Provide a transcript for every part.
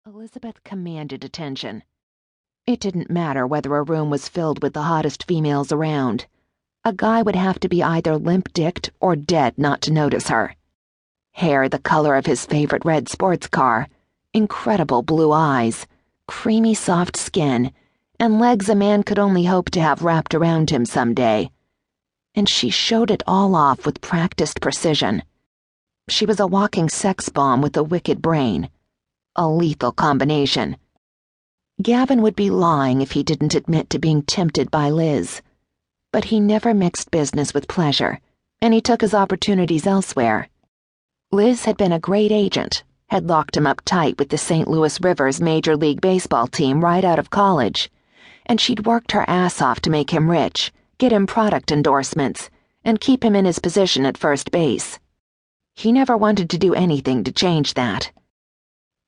Elizabeth commanded attention. It didn't matter whether a room was filled with the hottest females around. A guy would have to be either limp-dicked or dead not to notice her. Hair the color of his favorite red sports car, incredible blue eyes, creamy soft skin, and legs a man could only hope to have wrapped around him someday. And she showed it all off with practiced precision. She was a walking sex bomb with a wicked brain. A lethal combination. Gavin would be lying if he didn't admit to being tempted by Liz. But he never mixed business with pleasure, and he took his opportunities elsewhere. Liz had been a great agent, had locked him up tight with the St. Louis Rivers Major League Baseball team right out of college, and she'd worked her ass off to make him rich, get him product endorsements, and keep him in his position at first base. He never wanted to do anything to change that.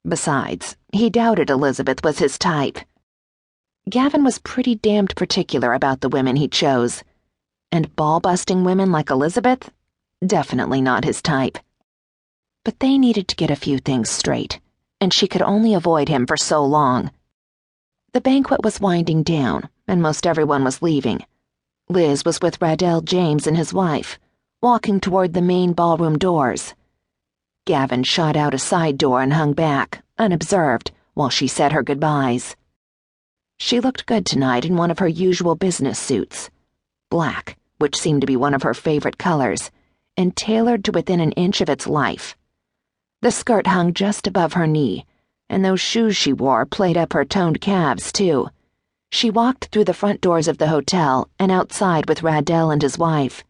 Besides, he doubted Elizabeth was his type. Gavin was pretty damned particular about the women he chose, and ball-busting women like Elizabeth? Definitely not his type. But they needed to get a few things straight, and she could only avoid him for so long. The banquet was winding down, and most everyone was leaving. Liz was with Radell James and his wife, walking toward the main ballroom doors. Gavin shot out a side door and hung back, unobserved, while she said her goodbyes. She looked good tonight in one of her usual business suits. Black, which seemed to be one of her favorite colors, and tailored to within an inch of its life. The skirt hung just above her knee, and those shoes she wore played up her toned calves, too. She walked through the front doors of the hotel and outside with Radell and his wife.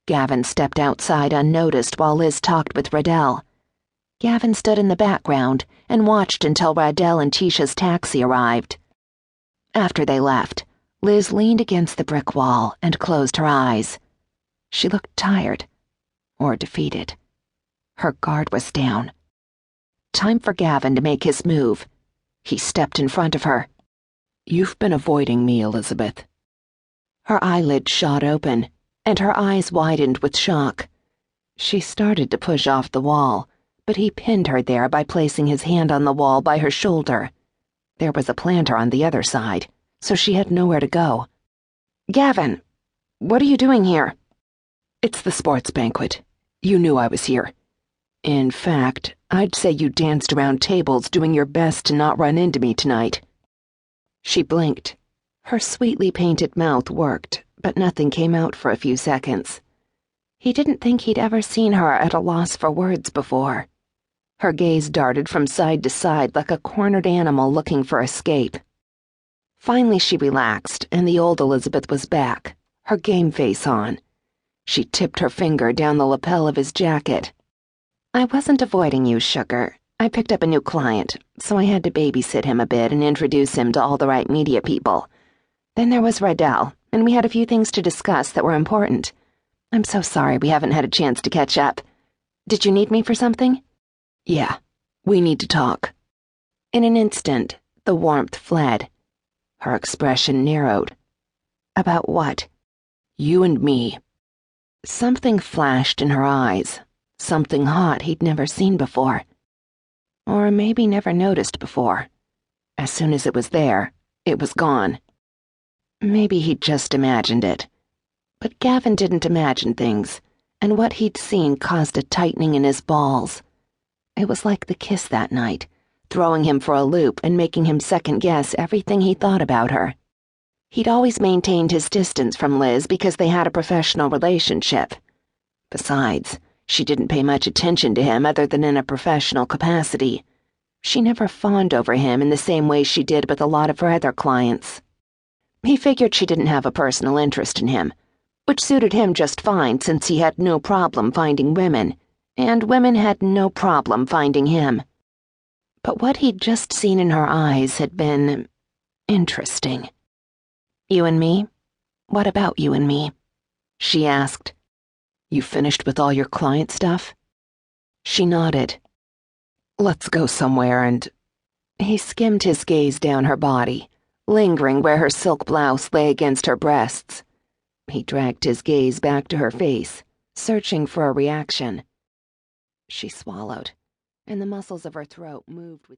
Gavin stepped outside unnoticed while Liz talked with Radell. Gavin stood in the background and watched until Radell and Tisha's taxi arrived. After they left, Liz leaned against the brick wall and closed her eyes. She looked tired, or defeated. Her guard was down. Time for Gavin to make his move. He stepped in front of her. "You've been avoiding me, Elizabeth." Her eyelids shot open, and her eyes widened with shock. She started to push off the wall, but he pinned her there by placing his hand on the wall by her shoulder. There was a planter on the other side, so she had nowhere to go. "Gavin, what are you doing here?" "It's the sports banquet. You knew I was here. In fact, I'd say you danced around tables doing your best to not run into me tonight." She blinked. Her sweetly painted mouth worked, but nothing came out for a few seconds. He didn't think he'd ever seen her at a loss for words before. Her gaze darted from side to side like a cornered animal looking for escape. Finally she relaxed, and the old Elizabeth was back, her game face on. She tipped her finger down the lapel of his jacket. "I wasn't avoiding you, sugar. I picked up a new client, so I had to babysit him a bit and introduce him to all the right media people. Then there was Radell, and we had a few things to discuss that were important. I'm so sorry we haven't had a chance to catch up. Did you need me for something?" "Yeah, we need to talk." In an instant, the warmth fled. Her expression narrowed. "About what?" "You and me." Something flashed in her eyes, something hot he'd never seen before. Or maybe never noticed before. As soon as it was there, it was gone. Maybe he'd just imagined it. But Gavin didn't imagine things, and what he'd seen caused a tightening in his balls. It was like the kiss that night, throwing him for a loop and making him second-guess everything he thought about her. He'd always maintained his distance from Liz because they had a professional relationship. Besides, she didn't pay much attention to him other than in a professional capacity. She never fawned over him in the same way she did with a lot of her other clients. He figured she didn't have a personal interest in him, which suited him just fine since he had no problem finding women, and women had no problem finding him. But what he'd just seen in her eyes had been interesting. "You and me? What about you and me?" she asked. "You finished with all your client stuff?" She nodded. "Let's go somewhere and—" He skimmed his gaze down her body, lingering where her silk blouse lay against her breasts. He dragged his gaze back to her face, searching for a reaction. She swallowed, and the muscles of her throat moved with